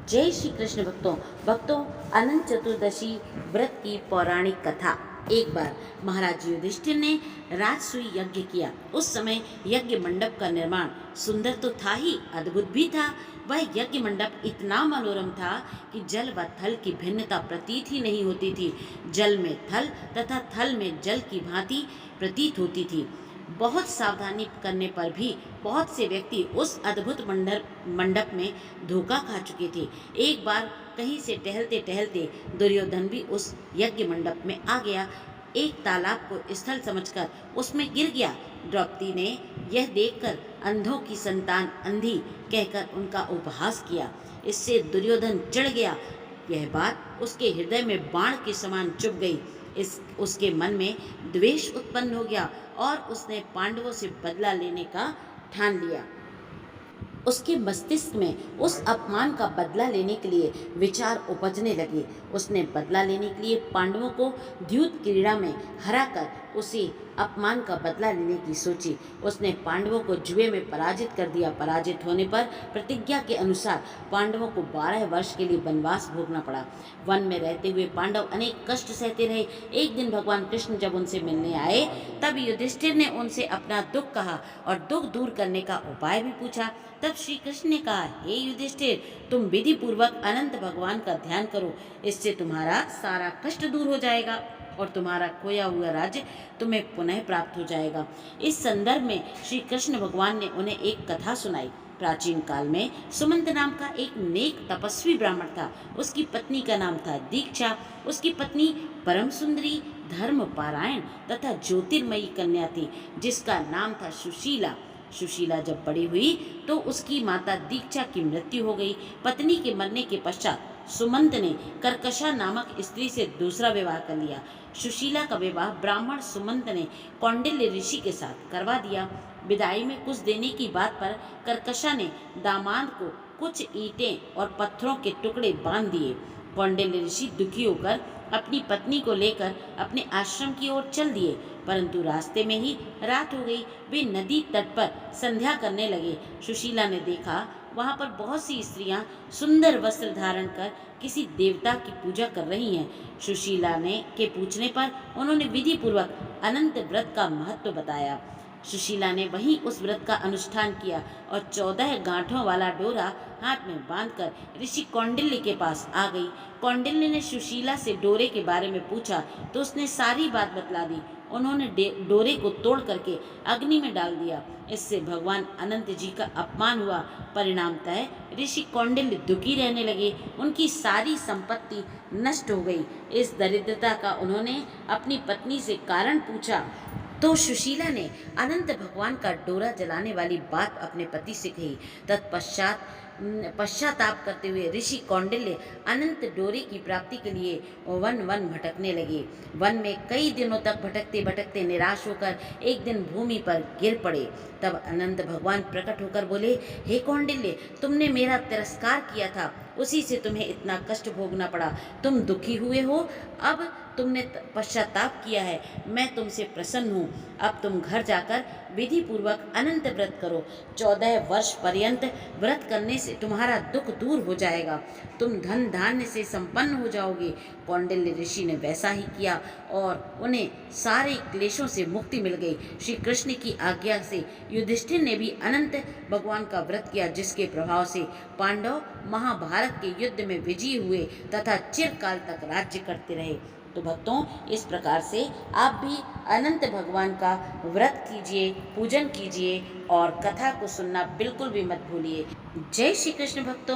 जय श्री कृष्ण भक्तों अनंत चतुर्दशी व्रत की पौराणिक कथा। एक बार महाराज युधिष्ठिर ने राजसूय यज्ञ किया। उस समय यज्ञ मंडप का निर्माण सुंदर तो था ही, अद्भुत भी था। वह यज्ञ मंडप इतना मनोरम था कि जल व थल की भिन्नता प्रतीत ही नहीं होती थी। जल में थल तथा थल में जल की भांति प्रतीत होती थी। बहुत सावधानी करने पर भी बहुत से व्यक्ति उस अद्भुत मंडप में धोखा खा चुके थे। एक बार कहीं से टहलते टहलते दुर्योधन भी उस यज्ञ मंडप में आ गया। एक तालाब को स्थल समझकर उसमें गिर गया। द्रौपदी ने यह देखकर अंधों की संतान अंधी कहकर उनका उपहास किया। इससे दुर्योधन चिढ़ गया। यह बात उसके हृदय में बाण के समान चुभ गई। उसके मन में द्वेष उत्पन्न हो गया और उसने पांडवों से बदला लेने का ठान लिया। उसके मस्तिष्क में उस अपमान का बदला लेने के लिए विचार उपजने लगे। उसने बदला लेने के लिए पांडवों को द्यूत क्रीड़ा में हराकर उसी अपमान का बदला लेने की सोची। उसने पांडवों को जुए में पराजित कर दिया। पराजित होने पर प्रतिज्ञा के अनुसार पांडवों को 12 वर्ष के लिए वनवास भोगना पड़ा। वन में रहते हुए पांडव अनेक कष्ट सहते रहे। एक दिन भगवान कृष्ण जब उनसे मिलने आए तब युधिष्ठिर ने उनसे अपना दुख कहा और दुख दूर करने का उपाय भी पूछा। तब श्री कृष्ण ने कहा, हे युधिष्ठिर, तुम विधि पूर्वक अनंत भगवान का ध्यान करो। इससे तुम्हारा सारा कष्ट दूर हो जाएगा और तुम्हारा खोया हुआ राज्य तुम्हें पुनः प्राप्त हो जाएगा। इस संदर्भ में श्री कृष्ण भगवान ने उन्हें एक कथा सुनाई। प्राचीन काल में सुमंत नाम का एक नेक तपस्वी ब्राह्मण था। उसकी पत्नी का नाम था दीक्षा। उसकी पत्नी परम सुंदरी, धर्म पारायण तथा ज्योतिर्मयी कन्या थी, जिसका नाम था सुशीला। सुशीला जब बड़ी हुई तो उसकी माता दीक्षा की मृत्यु हो गई। पत्नी के मरने के पश्चात सुमंत ने कर्कशा नामक स्त्री से दूसरा विवाह कर लिया। सुशीला का विवाह ब्राह्मण सुमंत ने कौंडिल्य ऋषि के साथ करवा दिया। विदाई में कुछ देने की बात पर कर्कशा ने दामाद को कुछ ईंटें और पत्थरों के टुकड़े बांध दिए। कौंडिल्य ऋषि दुखी होकर अपनी पत्नी को लेकर अपने आश्रम की ओर चल दिए, परंतु रास्ते में ही रात हो गई। वे नदी तट पर संध्या करने लगे। सुशीला ने देखा वहां पर बहुत सी स्त्रियां सुंदर वस्त्र धारण कर किसी देवता की पूजा कर रही हैं। सुशीला ने के पूछने पर उन्होंने विधि पूर्वक अनंत व्रत का महत्व बताया। सुशीला ने वहीं उस व्रत का अनुष्ठान किया और 14 गांठों वाला डोरा हाथ में बांधकर ऋषि कौंडिल्य के पास आ गई। कौंडिल्य ने सुशीला से डोरे के बारे में पूछा तो उसने सारी बात बतला दी। उन्होंने डोरे को तोड़ करके अग्नि में डाल दिया। इससे भगवान अनंत जी का अपमान हुआ। परिणामतः ऋषि कौंडिल्य दुखी रहने लगे। उनकी सारी संपत्ति नष्ट हो गई। इस दरिद्रता का उन्होंने अपनी पत्नी से कारण पूछा तो सुशीला ने अनंत भगवान का डोरा जलाने वाली बात अपने पति से कही। पश्चाताप करते हुए ऋषि कौंडिल्य अनंत डोरे की प्राप्ति के लिए वन वन भटकने लगे। वन में कई दिनों तक भटकते भटकते निराश होकर एक दिन भूमि पर गिर पड़े। तब अनंत भगवान प्रकट होकर बोले, हे कौंडिल्य, तुमने मेरा तिरस्कार किया था, उसी से तुम्हें इतना कष्ट भोगना पड़ा। तुम दुखी हुए हो, अब तुमने पश्चाताप किया है। मैं तुमसे प्रसन्न हूँ। अब तुम घर जाकर विधि पूर्वक अनंत व्रत करो। 14 वर्ष पर्यंत व्रत करने से तुम्हारा दुख दूर हो जाएगा। तुम धन धान्य से संपन्न हो जाओगे। कौंडिल्य ऋषि ने वैसा ही किया और उन्हें सारे क्लेशों से मुक्ति मिल गई। श्री कृष्ण की आज्ञा से युधिष्ठिर ने भी अनंत भगवान का व्रत किया, जिसके प्रभाव से पांडव महाभारत के युद्ध में विजयी हुए तथा चिरकाल तक राज्य करते रहे। तो भक्तों, इस प्रकार से आप भी अनंत भगवान का व्रत कीजिए, पूजन कीजिए और कथा को सुनना बिल्कुल भी मत भूलिए। जय श्री कृष्ण भक्तों।